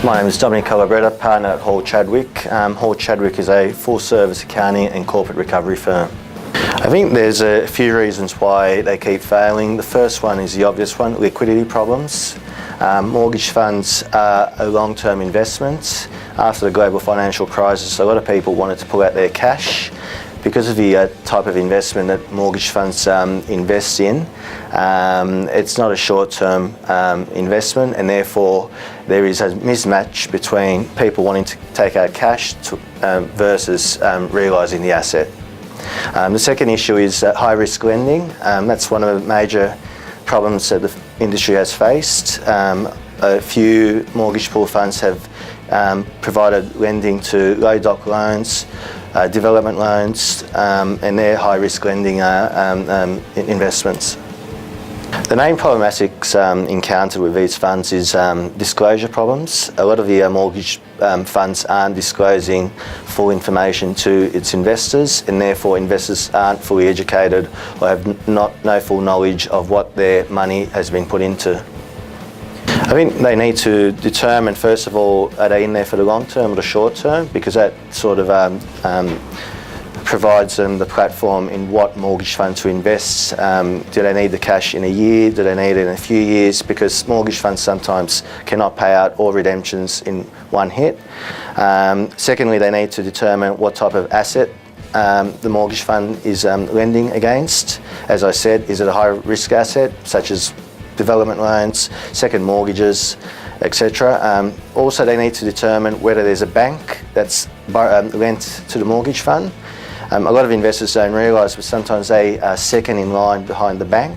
My name is Domenic Calabretta, partner at Hall Chadwick. Hall Chadwick is a full-service accounting and corporate recovery firm. I think there's a few reasons why they keep failing. The first one is the obvious one, liquidity problems. Mortgage funds are a long-term investment. After the global financial crisis, a lot of people wanted to pull out their cash. Because of the type of investment that mortgage funds invest in, it's not a short-term investment, and therefore there is a mismatch between people wanting to take out cash versus realising the asset. The second issue is high-risk lending. That's one of the major problems that the industry has faced. A few mortgage pool funds have provided lending to low doc loans, development loans, and they're high-risk lending investments. The main problematics encountered with these funds is disclosure problems. A lot of the mortgage funds aren't disclosing full information to its investors, and therefore investors aren't fully educated or have no full knowledge of what their money has been put into. I think they need to determine, first of all, are they in there for the long term or the short term, because that sort of provides them the platform in what mortgage fund to invest. Do they need the cash in a year? Do they need it in a few years? Because mortgage funds sometimes cannot pay out all redemptions in one hit. Secondly, they need to determine what type of asset the mortgage fund is lending against. As I said, is it a high risk asset, such as development loans, second mortgages, etc. Also, they need to determine whether there's a bank that's lent to the mortgage fund. A lot of investors don't realise, but sometimes they are second in line behind the bank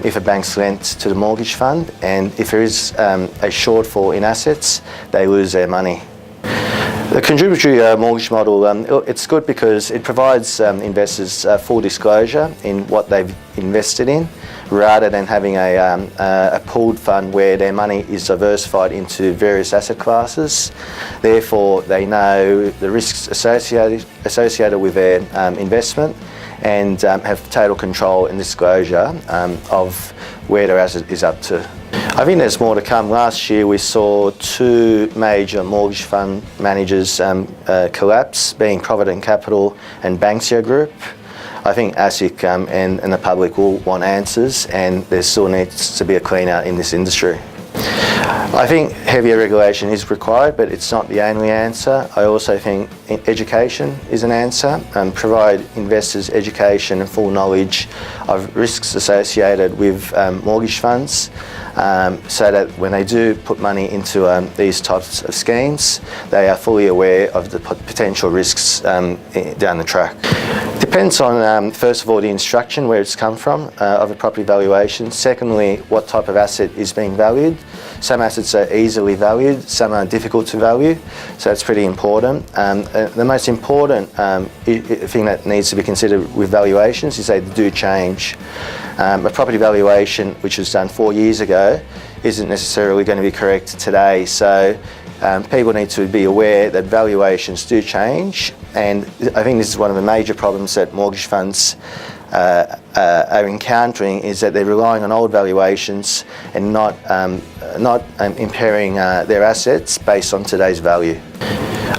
if a bank's lent to the mortgage fund, and if there is a shortfall in assets, they lose their money. The contributory mortgage model, it's good because it provides investors full disclosure in what they've invested in, rather than having a pooled fund where their money is diversified into various asset classes. Therefore, they know the risks associated with their investment and have total control and disclosure of where their asset is up to. I think there's more to come. Last year we saw two major mortgage fund managers collapse, being Provident Capital and Banksia Group. I think ASIC and the public will want answers, and there still needs to be a clean out in this industry. I think heavier regulation is required, but it's not the only answer. I also think education is an answer, and provide investors education and full knowledge of risks associated with mortgage funds, so that when they do put money into these types of schemes, they are fully aware of the potential risks down the track. Depends on, first of all, the instruction, where it's come from, of a property valuation. Secondly, what type of asset is being valued. Some assets are easily valued, some are difficult to value, so that's pretty important. The most important thing that needs to be considered with valuations is they do change. A property valuation which was done 4 years ago isn't necessarily going to be correct today, so people need to be aware that valuations do change, and I think this is one of the major problems that mortgage funds are encountering, is that they're relying on old valuations and not impairing their assets based on today's value.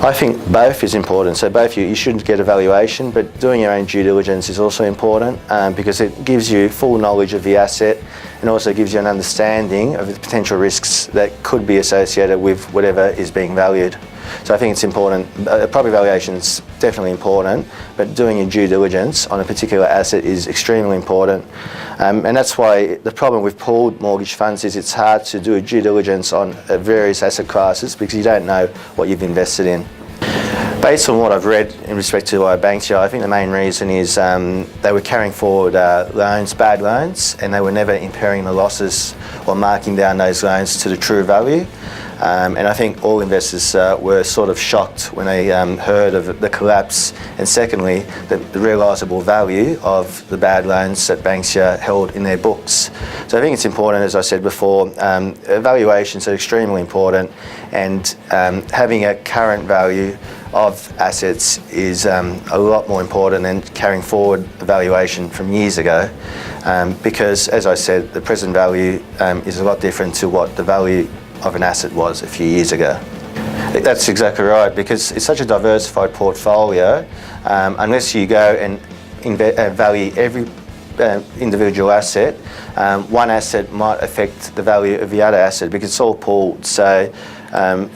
I think both is important. So both you shouldn't get a valuation, but doing your own due diligence is also important because it gives you full knowledge of the asset and also gives you an understanding of the potential risks that could be associated with whatever is being valued. So I think it's important. Property valuation is definitely important, but doing your due diligence on a particular asset is extremely important. And that's why the problem with pooled mortgage funds is it's hard to do a due diligence on various asset classes because you don't know what you've invested in. Based on what I've read in respect to Banksia, I think the main reason is they were carrying forward loans, bad loans, and they were never impairing the losses or marking down those loans to the true value. And I think all investors were sort of shocked when they heard of the collapse, and secondly, the realisable value of the bad loans that Banksia held in their books. So I think it's important, as I said before, valuations are extremely important, and having a current value of assets is a lot more important than carrying forward a valuation from years ago, because, as I said, the present value is a lot different to what the value of an asset was a few years ago. That's exactly right, because it's such a diversified portfolio. Unless you go and value every individual asset, one asset might affect the value of the other asset because it's all pooled. So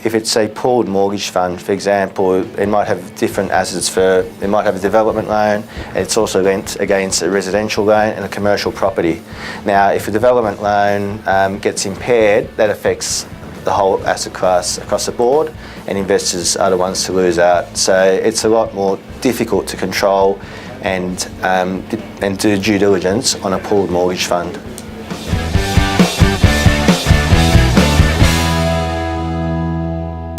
if it's a pooled mortgage fund, for example, it might have different assets. It might have a development loan, and it's also linked against a residential loan and a commercial property. Now, if a development loan gets impaired, that affects the whole asset class across the board, and investors are the ones to lose out. So it's a lot more difficult to control and do due diligence on a pooled mortgage fund.